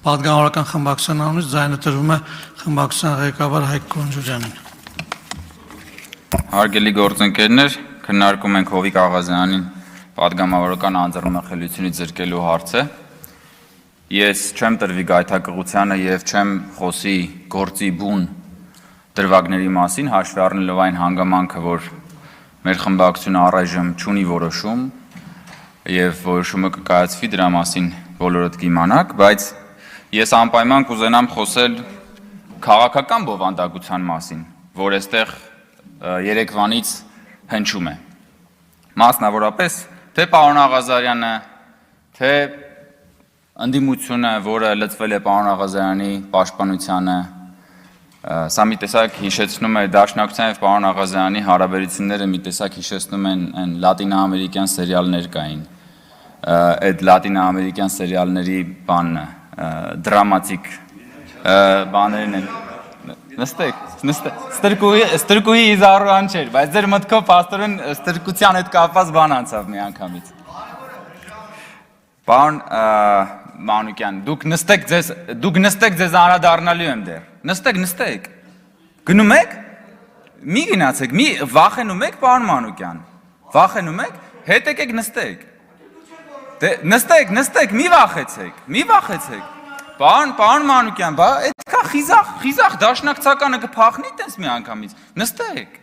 Պատգամավորական խմբակցության անունից ձայնը տրվում է խմբակցության ղեկավար Հայկ Կոնջուրյանին։ Հարգելի գործընկերներ, քննարկում ենք Հովիկ Աղազյանին պատգամավորական անձեռնմխելիությունից զրկելու հարցը։ Ես չեմ տրվի գայթակղությանը եւ չեմ խոսի գործի բուն դրվագների մասին, հաշվի առնելով այն հանգամանքը, որ մեր խմբակցությունը առայժմ չունի որոշում եւ որոշումը կկայացվի դրա մասին բոլորդ կիմանաք, բայց ես անպայման կուզենամ խոսել քաղաքական բովանդակության մասին, որ այստեղ երեկվանից հնչում է։ Մասնավորապես թե պարոն Աղազարյանը, թե ընդդիմությունը, որը լծվել է պարոն Աղազարյանի պաշտպանությանը, սա մի տեսակ հիշեցնում է Դաշնակցության եւ պարոն Աղազարյանի հարաբերությունները մի տեսակ հիշեցնում են այն լատինաամերիկյան սերիալներ կային։ Այդ լատինաամերիկյան սերիալների բանն դրամատիկ բաներն են։ Նստեք, ստրկուհի իզարուան չէր, բայց ձեր մտքով պաստորեն ստրկության հետ կապված բան անցավ մի անգամից։ Պարոն Մանուկյան, դուք նստեք ձեզ անդրադառնալու եմ դեռ։ Նստեք։ Գնում եք։ Մի գնացեք, մի վախենում եք, պարոն Մանուկյան։ Վախենում եք, հետ եկեք նստեք։ Նստեք, մի վախեցեք։ Պարոն Մանուկյան, բա այդքա խիզախ դաշնակցականը կփախնի տես մի անգամից։ Նստեք,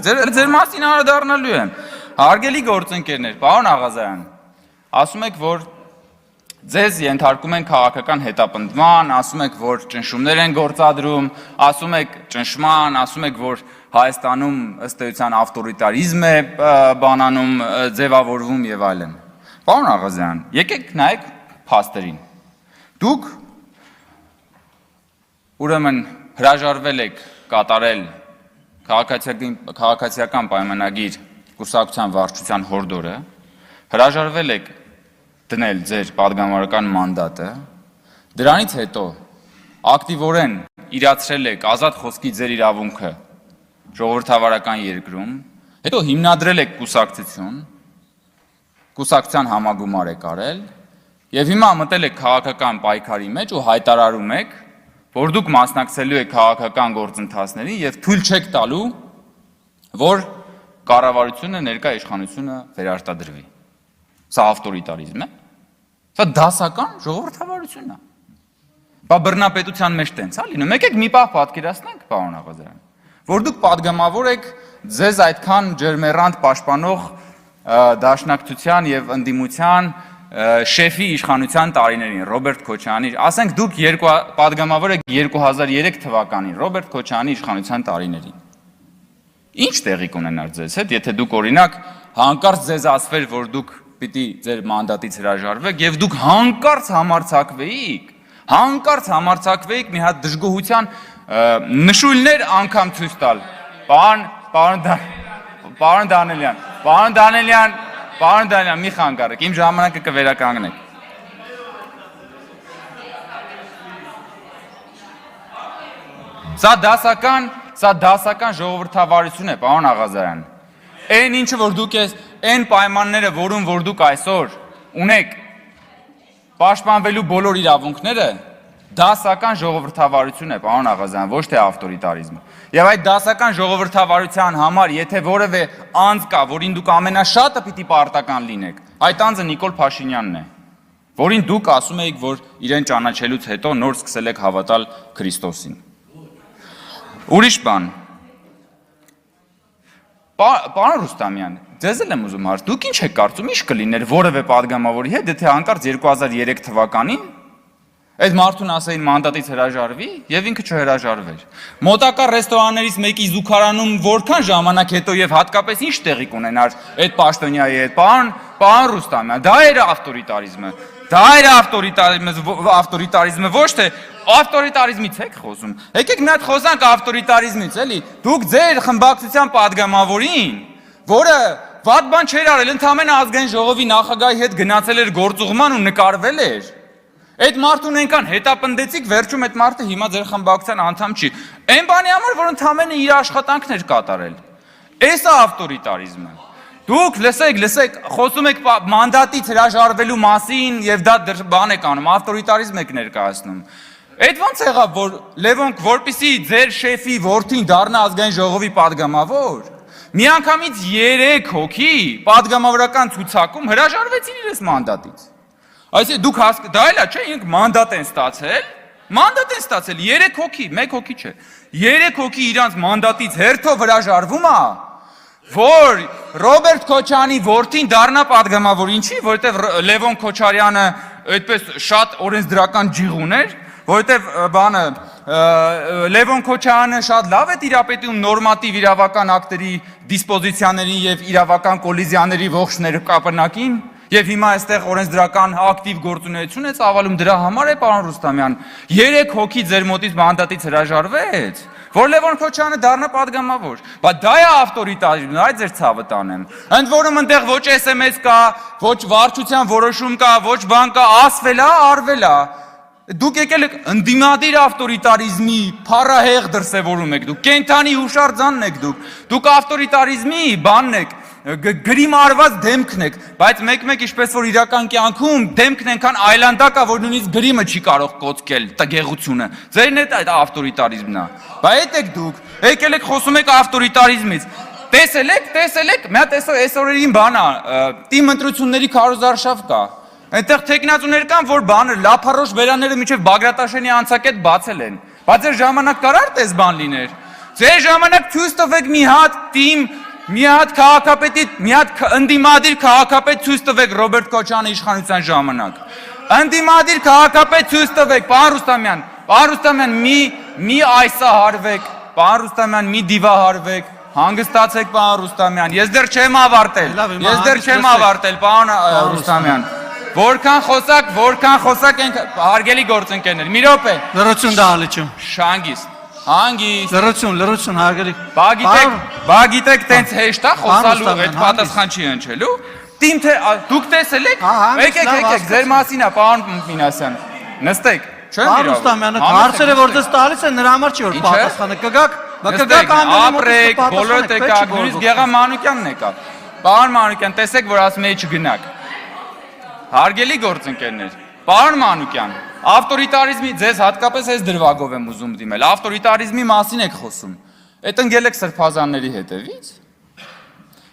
ձեր մասին անդրադառնալու եմ։ Հարգելի գործընկերներ, պարոն Աղազարյան, ասում եք, որ ձեզ ենթարկում են քաղաքական հետապնդման, ասում եք, որ ճնշումներ են գործադրում, ասում եք ճնշման, ասում եք, որ Հայաստանում ըստ էության ավտորիտարիզմ է բանանում, ձևավորվում եւ այլն։ Պարոն Աղազարյան, եկեք նայեք փաստերին։ Դուք ուրեմն հրաժարվել եք կատարել քաղաքացիական պայմանագիր կուսակցության վարչության հորդորը, հրաժարվել եք դնել ձեր պատգամավորական մանդատը, դրանից հետո ակտիվորեն իրացրել եք ազատ խոսքի ձեր իրավունքը ժողովրդավարական երկրում, հետո հիմնադրել եք կուսակցության համագումար եք արել եւ հիմա մտել եք քաղաքական պայքարի մեջ ու հայտարարում եք, որ դուք մասնակցելու եք քաղաքական գործընթացներին եւ թույլ չեք տալու, որ կառավարությունը ներկա իշխանությունը վերարտադրվի։ Սա ավտորիտարիզմ է։ Սա դասական ժողովրդավարություն է։ Բա բռնապետության մեջ տենց է լինում։ Եկեք մի պահ պատկերացնենք, պարոն Աղազարյան, որ դուք պատգամավոր եք ձեզ այդքան ջերմեռանդ պաշտպանող դաշնակցության եւ ընդդիմության շեֆի իշխանության տարիներին, Ռոբերտ Քոչարյանի, ասենք դուք պատգամավոր եք 2003 թվականին, Ռոբերտ Քոչարյանի իշխանության տարիներին։ Ինչ տեղի կունենար ձեզ հետ, եթե դուք օրինակ հանկարծ ձեզ ասվեր, որ դուք պիտի ձեր մանդատից հրաժարվեք եւ դուք հանկարծ համարձակվեիք մի հատ դժգոհության նշույլներ անգամ ցույց տալ։ Պարոն Դանիելյան, մի խանգարեք, իմ ժամանակը կվերականգնեք։ Սա դասական ժողովրդավարություն է, պարոն Աղազարյան։ Այն ինչը որ դուք այն պայմանները, որ դուք այսօր ունեք պաշտպանվելու բոլոր իրավունքները, դասական ժողովրդավարություն է, պարոն Աղազարյան, ոչ թե ավտորիտարիզմ։ Եվ այդ դասական ժողովրդավարության համար, եթե որևէ անձ կա, որին դուք ամենաշատը պիտի պարտական լինեք, այդ անձը Նիկոլ Փաշինյանն է, որին դուք ասում եք, որ իրեն ճանաչելուց հետո նոր սկսել եք հավատալ Քրիստոսին։ Ուրիշ բան։ Պարոն Ռուստամյան, ձեզ էլ եմ ուզում հարց, դուք ինչ եք կարծում, ինչ կլիներ որևէ պատգամավորի հետ, եթե հանկարծ 2003 թվականին այդ մարդուն ասեին մանդատից հրաժարվի եւ ինքը չհրաժարվեր։ Մոտակա ռեստորաններից մեկի զուգարանում որքան ժամանակ հետո եւ հատկապես ինչ տեղի կունենար այդ պաշտոնյայի հետ, պարոն Ռուստամյան, դա էր ավտորիտարիզմը։ Դա էր ավտորիտարիզմը, ոչ թե ավտորիտարիզմից եք խոսում։ Եկեք մի հատ խոսանք ավտորիտարիզմից, էլի։ Դուք ձեր խմբակցության պատգամավորին, որը վատ բան չէր արել, ընդհանրապես ազգային ժողովի նախագահի հետ գնացել էր գործուղման ու նկարվել էր։ Այդ մարդուն այնքան հետապնդեցիք, վերջում այդ մարդը հիմա ձեր խմբակցության անդամ չի։ Այն բանի համար, որ ընդհանրապես իր աշխատանքն էր կատարել։ Էս է ավտորիտարիզմը։ Դուք լսեք, խոսում եք մանդատից հրաժարվելու մասին եւ դա բան եք անում, ավտորիտարիզմ եք ներկայացնում։ Այդ ո՞նց եղավ, որ Լևոնք, որպեսի ձեր շեֆի որդին դառնա ազգային ժողովի падգամավոր, միանգամից 3 հոգի падգամավորական ցուցակում հրաժարվեցին իրենց մանդատից։ Այսինքն դուք դա էլա չէ, ինք մանդատ են ստացել, 3 հոգի, 1 հոգի չէ։ 3 հոգի իրանց մանդատից հերթով հրաժարվում է, որ Ռոբերտ Քոչարյանի որդին դառնա падգամավոր, ինչի, որովհետև Լևոն Քոչարյանը այդպես շատ օրենսդրական ջիղուն էր, որովհետև Լևոն Քոչարյանը շատ լավ է տիրապետում նորմատիվ իրավական ակտերի դիսպոզիցիաներին եւ իրավական կոլիզիաների ողջ ներկապնակին, եւ հիմա այստեղ օրենսդրական ակտիվ գործունեություն է ծավալում, դրա համար է պարոն Ռուստամյան 3 հոգի ձեր մոտից մանդատից հրաժարվեց, որ Լևոն Քոչարյանը դառնա падգամավոր, բայց դա է ավտորիտարիզմն, այդ ձեր ցավը տանեմ։ Ընդ որում այնտեղ ոչ SMS կա, ոչ վարչության որոշում կա, ոչ բան կա, ասվել է, արվել է։ Դուք եկել եք ընդդիմադիր ավտորիտարիզմի փառահեղ դրսևորում եք դուք, կենթանի հուշարձանն եք դուք ավտորիտարիզմի բանն եք, գրիմ արված դեմքն եք, բայց մեկ-մեկ ինչպես որ իրական կյանքում դեմքն ենքան այլանդակ է, որ նույնիսկ գրիմը չի կարող կոծկել տգեղությունը։ Ձերն այդ ավտորիտարիզմն է։ Բայց այդ եք դուք, եկել եք խոսում եք ավտորիտարիզմից։ Տեսել եք, մի հատ այս օրերին բան է, թիմ ընտրությունների քարոզարշավ կա։ Այնտեղ տեխնացուներ կան, որ բանը լափառոշ վերանները մինչև Բագրատաշենի անցակետ բացել են։ Բայց ձեր ժամանակ կար արտես բան լիներ։ Ձեր ժամանակ ցույց տվեք մի հատ թիմ, մի հատ քաղաքապետի, մի հատ ընդդիմադիր քաղաքապետ ցույց տվեք Ռոբերտ Քոչարյանի իշխանության ժամանակ։ Ընդդիմադիր քաղաքապետ ցույց տվեք, պարոն Ռուստամյան, մի այսահարվեք, պարոն Ռուստամյան, մի դիվահարվեք, հանգստացեք, պարոն Ռուստամյան։ Ես դեռ չեմ ավարտել, պարոն Ռուստամյան։ Որքան խոսակ ենք հարգելի գործընկերներ։ Մի րոպե։ Լրություն դահլիճում։ Հանգիստ։ Լրություն հարգելի։ Բա գիտեք տենց հեշտ է խոսալու, այդ պատասխան չի հնչելու։ Թիմ թե դուք տեսել եք։ Եկեք, ձեր մասին է, պարոն Մինասյան։ Նստեք։ Չեմ իրավ։ Ռուստամյանը հարցերը որ դες տալիս են նրա համար չի որ պատասխանը կգաք ապրեք, բոլորդ եկաք, նույնիսկ Գեղամ Մանուկյանն եկավ։ Պարոն Մանուկյան, տեսեք որ ասում էի չգնաք։ Հարգելի գործընկերներ, պարոն Մանուկյան, ավտորիտարիզմի ձեզ հատկապես այս դրվագով եմ ուզում դիմել, ավտորիտարիզմի մասին եք խոսում, այդ ընկել եք սրբազանների հետևից։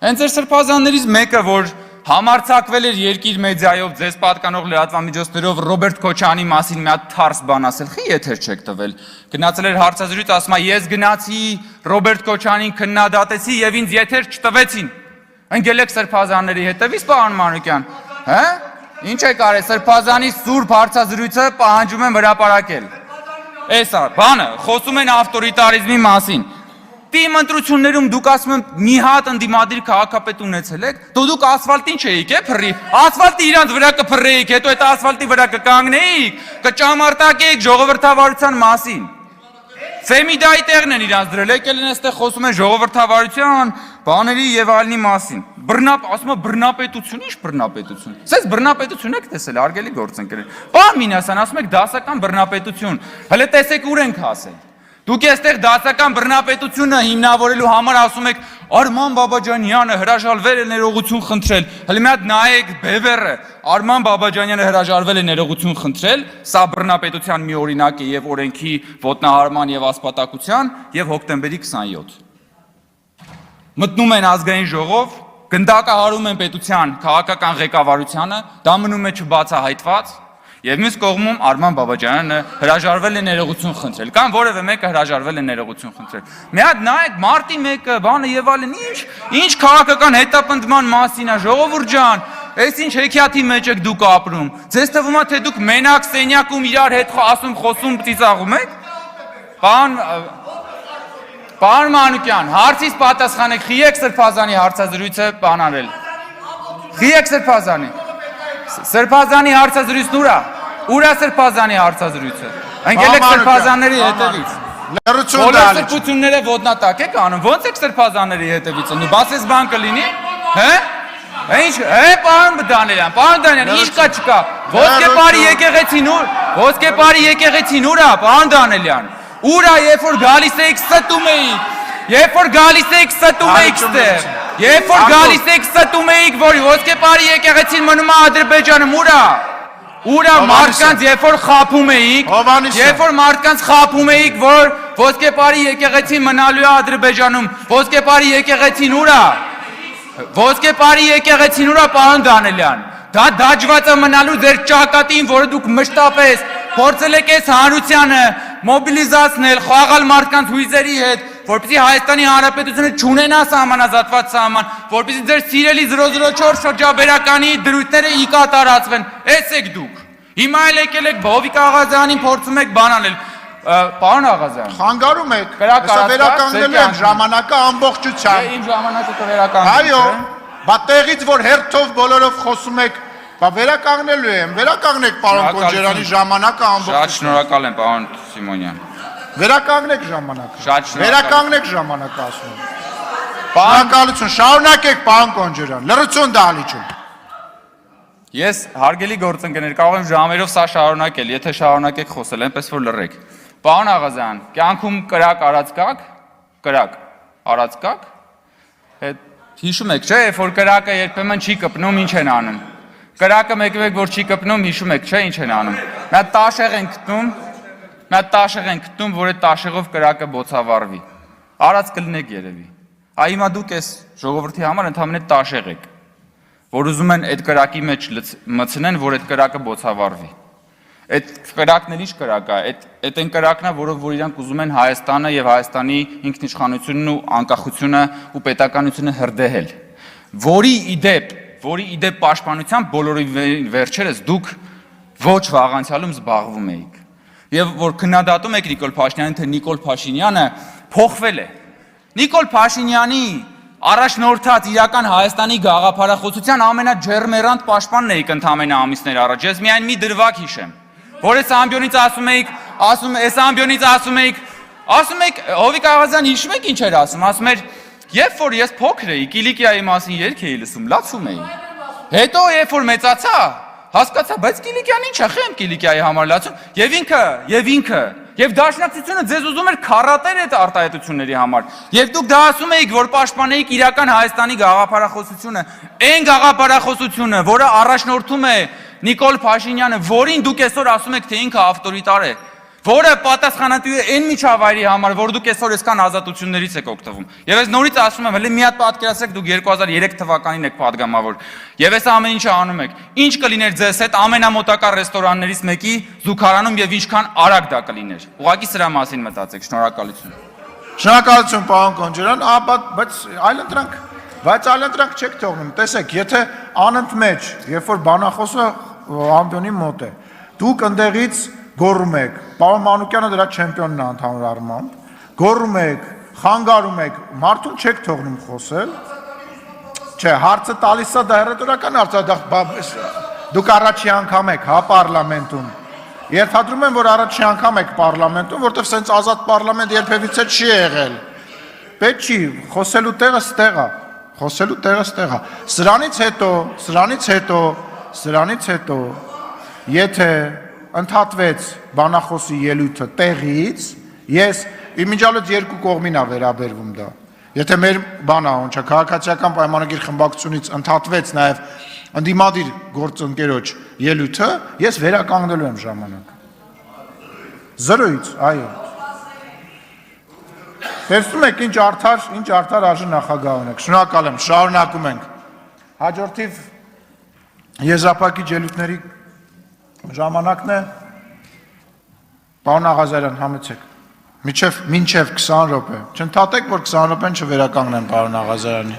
Հենց ձեր սրբազաններից մեկը, որ համարձակվել էր երկիր մեդիայով ձեզ պատկանող լրատվամիջոցներով Ռոբերտ Քոչարյանի մասին մի հատ թարս բան ասել, խի եթեր չեք տվել։ Գնացել էր հարցազրույց, ասում է ես գնացի Ռոբերտ Քոչարյանին քննադատեցի եւ ինձ եթեր չտվեցին։ Ընկել եք սրբազանների հետևից, պարոն Մանուկյան, հա՞։ Ինչ եք արել, սրբազանի սուրբ հարցազրույցը պահանջում եմ հրապարակել։ Էսա, բանը, խոսում են ավտորիտարիզմի մասին։ Թիմ ընտրություններում դուք ասում եմ մի հատ ընդդիմադիր քաղաքապետ ունեցել եք, դուք ասֆալտին չէիք, փռի։ Ասֆալտը իրանց վրա կփռեիք, հետո այդ ասֆալտի վրա կկանգնեիք, կճամարտակեիք ժողովրդավարության մասին։ Ֆեմիդայի տեղն են իրանց դրել, եկել են այստեղ խոսում են ժողովրդավարության, բաների եւ այլնի մասին։ Ասում է բռնապետություն, ի՞նչ բռնապետություն։ Սենց բռնապետություն եք տեսել, հարգելի գործընկերներ։ Պարոն Մինասյան, ասում եք դասական բռնապետություն։ Հələ տեսեք ուր ենք հասել։ Դուք այստեղ դասական բռնապետությունը հիմնավորելու համար ասում եք Արման Բաբաջանյանը հրաժարվել է ներողություն խնդրել։ Հələ մի հատ նայեք բևեռը, Արման Բաբաջանյանը հրաժարվել է ներողություն խնդրել, սա բռնապետության մի օրինակ է եւ օրենքի ոտնահարման եւ ասպատակության եւ հոկտեմբերի 27։ Մտնում են ազգային ժողով, գնդակահարում են պետության քաղաքական ղեկավարությանը, դա մնում է չբացահայտված։ Եվ մյուս կողմում Արման Բաբաջանյանը հրաժարվել է ներողություն խնդրել, կամ որևէ մեկը հրաժարվել է ներողություն խնդրել։ Մի հատ նայեք մարտի 1-ը, բանը եւ այլն, ինչ քաղաքական հետապնդման մասին է, ժողովուրդ ջան, այս ինչ հեքիաթի մեջ եք դուք ապրում։ Ձեզ թվում է թե դուք մենակ սենյակում իրար հետ ասում, խոսում, ծիծաղում եք։ Պարոն Մանուկյան, հարցից պատասխանեք, խի եք սրբազանի հարցազրույցը բանարել։ Խի եք սրբազանի։ Սրբազանի հարցազրույցն ուր է։ Ուր է սրբազանի հարցազրույցը։ Ընկել եք սրբազանների հետևից։ Լրություն դալիճ։ Բոլոր սրբությունները ոտնատակ եք անում։ Ո՞նց եք սրբազանների հետևից անի։ Բասես բան կլինի։ Հե՞։ Ինչ, պարոն Դանիելյան, ինչ կա չկա։ Ոսկեպարի եկեղեցին ուր է, պարոն Դանիելյան։ Ուր է, երբ որ գալիս էիք ստում էիք։ Երբ որ գալիս էիք ստում էիք ստեղ։ Երբ որ գալիս եք ստում էիք, որ ոսկեպարի եկեղեցին մնում է Ադրբեջանում, ուրա մարդկանց երբ որ խափում էիք, երբ որ մարդկանց խափում էիք, որ ոսկեպարի եկեղեցին մնալու է Ադրբեջանում, ոսկեպարի եկեղեցին ուրա, ոսկեպարի եկեղեցին ուրա, պարոն Դանելյան, դա դաջված է մնալու ձեր ճակատին, որը դուք մշտապես փորձել եք այս հանրությանը մոբիլիզացնել, խաղալ մարդկանց հույզերի հետ, որպեսզի Հայաստանի Հանրապետությունը չունենա սահմանազատված սահման, որպեսզի ձեր սիրելի 004 շրջաբերականի դրույթները ի կատարածվեն, էս եք դուք։ Հիմա էլ եկել եք Հովիկ Աղազյանին փորձում եք բանանել։ Պարոն Աղազյան, խանգարում եք, հեսա վերականգնելու եմ ժամանակը ամբողջությամբ։ Իմ ժամանակը կվերականգնեմ։ Այո, բա տեղից որ հերթով բոլորով խոսում եք, բա վերականգնելու եմ, վերականգնեք պարոն Կոնջերյանի ժամանակը ամբողջությամբ։ Շատ շնորհակալ եմ, պարոն Սիմոնյան։ Վերականգնեք ժամանակը։ Շատ շնորհակալ։ Վերականգնեք ժամանակը ասում եմ։ Շնորհակալություն, շարունակեք պարոն Կոնջերյան, լրություն դահլիճում։ Ես հարգելի գործընկերներ, կարող եմ ժամերով սա շարունակել, եթե շարունակեք խոսել, այնպես որ լռեք։ Պարոն Աղազյան, կյանքում կրակ արած կաք, հիշում եք, չէ, երբ որ կրակը երբեմն չի կպնում, ինչ են անում։ Կրակը մեկ որ չի կպնում, հիշում եք, չէ, ինչ են անում։ Նա տաշեղ են գտնում, որ այդ տաշեղով կրակը բոցավառվի։ Արած կլինեք երևի։ Հիմա դուք այս ժողովրդի համար ընդհանրապես տաշեղ եք, որ ուզում են այդ կրակի մեջ մտցնեն, որ այդ կրակը բոցավառվի։ Այդ կրակն էլ ինչ կրակ է, այդ այն կրակն է, որով որ իրանք ուզում են Հայաստանը եւ Հայաստանի ինքնիշխանությունն ու անկախությունը ու պետականությունը հրդեհել։ Որի իդեպ պաշտպանությամբ բոլորի վերջերս դուք ոչ վաղանցյալում զբաղվում էիք։ Եվ որ քննադատում եք Նիկոլ Փաշինյանին, թե Նիկոլ Փաշինյանը փոխվել է։ Նիկոլ Փաշինյանի առաջնորդած իրական Հայաստանի գաղափարախոսության ամենաջերմերանտ պաշտպանն էիք ընդամենը ամիսներ առաջ։ Ես միայն մի դրվագ հիշեմ, որ այս ամբիոնից ասում էիք, Հովիկ Աղազյան հիշում եք ինչ էր ասում էր, երբ որ ես փոքր էի, Կիլիկիայի մասին երգ էի լսում, լացում էի։ Հետո երբ որ մեծացա, հասկացա, բայց Կիլիկյան ինչ է, խեմ Կիլիկիայի համար լացում, եւ Դաշնակցությունը ձեզ ուզում էր քարատել այդ արտահայտությունների համար։ Եվ դուք դա ասում էիք, որ պաշտպանեիք իրական Հայաստանի գաղափարախոսությունը, այն գաղափարախոսությունը, որը առաջնորդում է Նիկոլ Փաշինյանը, որին դուք այսօր ասում եք, թե ինքը ավտորիտար է, որը պատասխանատու է այն միջավայրի համար, որ դուք այսօր այսքան ազատություններից եք օգտվում։ Եվ ես նորից ասում եմ, հələ մի հատ պատկերացրեք, դուք 2003 թվականին եք падգամավոր։ Եվ այս ամեն ինչը անում եք։ Ինչ կլիներ ձեզ հետ ամենամոտակա ռեստորաններից մեկի զուգարանում եւ ինչքան արագ դա կլիներ։ Ուղղակի սրա մասին մտածեք։ Շնորհակալություն։ Շնորհակալություն պարոն Կոնջերյան, բայց այլընտրանք չեք թողնում։ Տեսեք, եթե անընդմեջ, երբ որ բանախոսը ամբիոնի մոտ է, դուք ընդեղից գոռում եք, պարոն Մանուկյանը դրա չեմպիոնն է ընդհանուր առմամբ, գոռում եք, խանգարում եք, մարդուն չեք թողնում խոսել, չէ, հարցը տալիս է դա հեռատորական հարց, դուք առաջի անգամ եք, հա, պարլամենտում, երթադրում եմ, որ առաջի անգամ եք պարլամենտում, որտեղ սենց ազատ պարլամենտ երբևիցե չի եղել, պետք չի, խոսելու տեղը ստեղ է, սրանից հետո, եթե ընդհատվեց բանախոսի ելույթը տեղից, ես իմիջալոց երկու կողմին է վերաբերվում դա։ Եթե մեր քաղաքացիական պայմանագիր խմբակցությունից ընդհատվեց նաև ընդդիմադիր գործընկերոջ ելույթը, ես վերականգնելու եմ ժամանակը։ Զրոյից, այո։ Տեսնում եք ինչ արդար արժե նախագահ ունեք։ Շնորհակալ եմ, շարունակում ենք։ Հաջորդիվ եզրափակիչ ելույթների ժամանակն է, պարոն Աղազարյան, համեցեք, մինչև 20 րոպե, չընդհատեք, որ 20 րոպեն չվերականգնեմ պարոն Աղազարյանի։